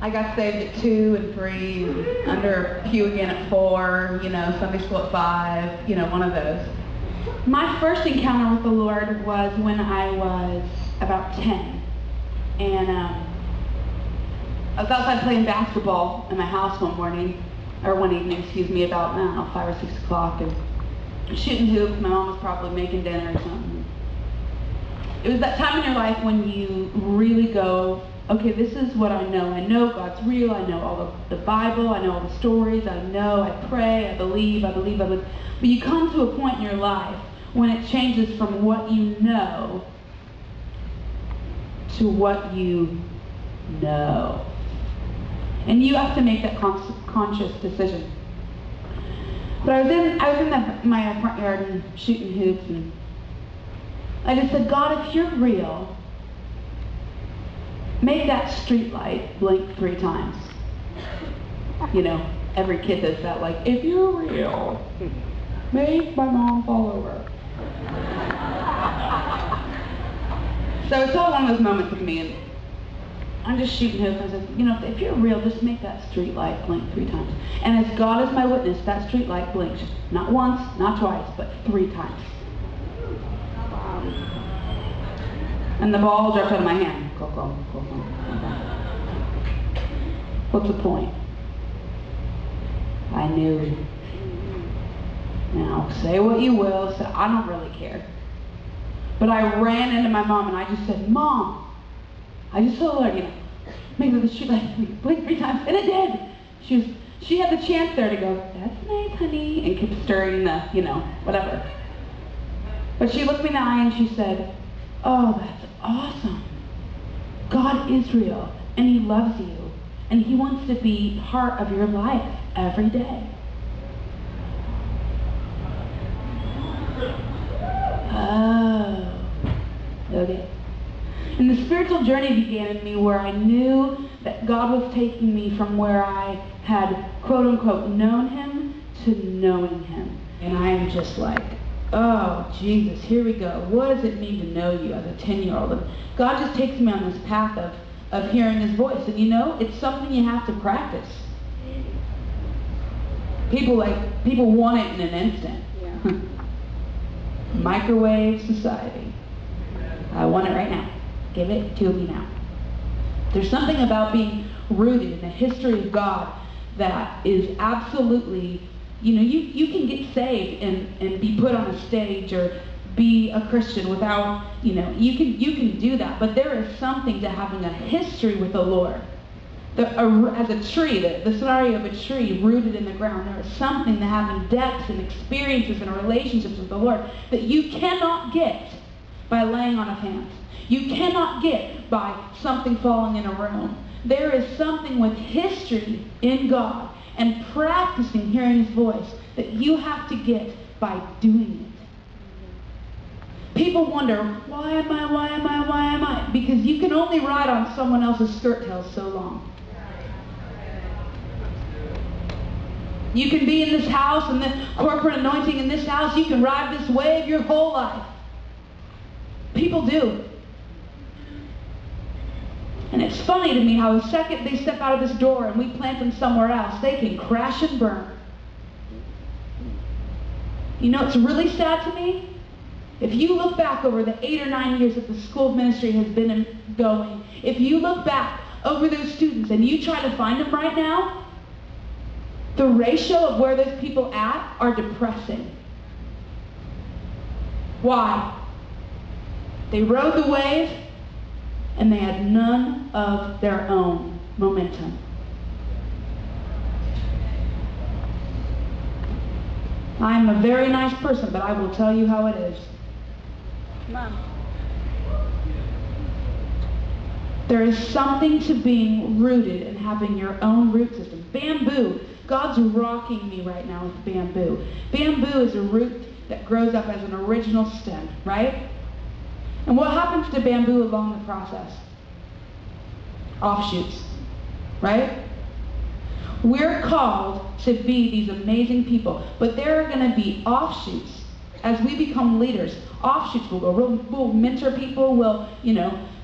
I got saved at 2 and 3, and under pew again at 4, Sunday school at 5, one of those. My first encounter with the Lord was when I was about 10. And I was outside playing basketball in my house one evening, about, 5 or 6 o'clock, and shooting hoops. My mom was probably making dinner or something. It was that time in your life when you really go, okay, this is what I know. I know God's real. I know all of the Bible. I know all the stories. I pray. I believe. But you come to a point in your life when it changes from what you know to what you know. And you have to make that conscious decision. But I was in my front yard and shooting hoops, and I just said, God, if you're real, make that street light blink 3 times. Every kid does that, like, if you're real, make my mom fall over. So it's all one of those moments with me, and I'm just shooting hoops. I said, if you're real, just make that street light blink 3 times. And as God is my witness, that street light blinked. Not once, not twice, but 3 times. And the ball dropped out of my hand. What's the point? I knew. Now, say what you will, so I don't really care. But I ran into my mom and I just said, Mom, I just told her, make the street light blink 3 times, and it did. She had the chance there to go, that's nice, honey, and keep stirring the, whatever. But she looked me in the eye and she said, oh, that's awesome. God is real, and He loves you, and He wants to be part of your life every day. Oh, okay. And the spiritual journey began in me where I knew that God was taking me from where I had, quote unquote, known Him to knowing Him. And I am just like, oh, Jesus, here we go. What does it mean to know you as a 10-year-old? And God just takes me on this path of hearing His voice. And it's something you have to practice. People want it in an instant. Yeah. Microwave society. I want it right now. Give it to me now. There's something about being rooted in the history of God that is absolutely, you can get saved and be put on a stage or be a Christian without, you can do that. But there is something to having a history with the Lord. As a tree, the scenario of a tree rooted in the ground, there is something to having depths and experiences and relationships with the Lord that you cannot get by laying on of hands. You cannot get by something falling in a room. There is something with history in God and practicing hearing His voice that you have to get by doing it. People wonder, why am I? Because you can only ride on someone else's skirt tail so long. You can be in this house and the corporate anointing in this house. You can ride this wave your whole life. People do. And it's funny to me how the second they step out of this door and we plant them somewhere else, they can crash and burn. It's really sad to me. If you look back over the 8 or 9 years that the school of ministry has been going, if you look back over those students and you try to find them right now, the ratio of where those people are depressing. Why? They rode the wave and they had none of their own momentum. I'm a very nice person, but I will tell you how it is. Mom. There is something to being rooted and having your own root system. Bamboo. God's rocking me right now with bamboo. Bamboo is a root that grows up as an original stem, right? And what happens to bamboo along the process? Offshoots, right? We're called to be these amazing people, but there are going to be offshoots as we become leaders. Offshoots will go. We'll mentor people. We'll,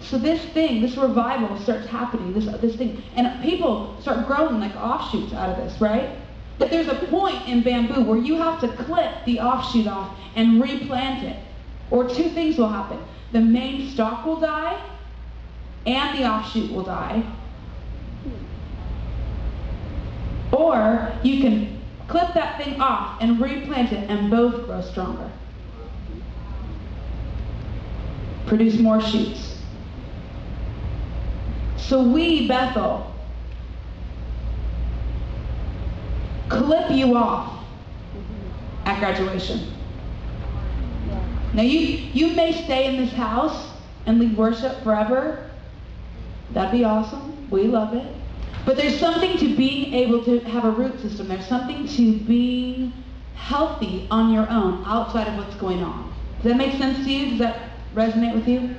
So this thing, this revival starts happening, this thing, and people start growing like offshoots out of this, right? But there's a point in bamboo where you have to clip the offshoot off and replant it. Or two things will happen. The main stalk will die, and the offshoot will die. Or you can clip that thing off and replant it, and both grow stronger. Produce more shoots. So we, Bethel, clip you off at graduation. Now you may stay in this house and lead worship forever. That'd be awesome. We love it. But there's something to being able to have a root system. There's something to being healthy on your own outside of what's going on. Does that make sense to you? Does that resonate with you?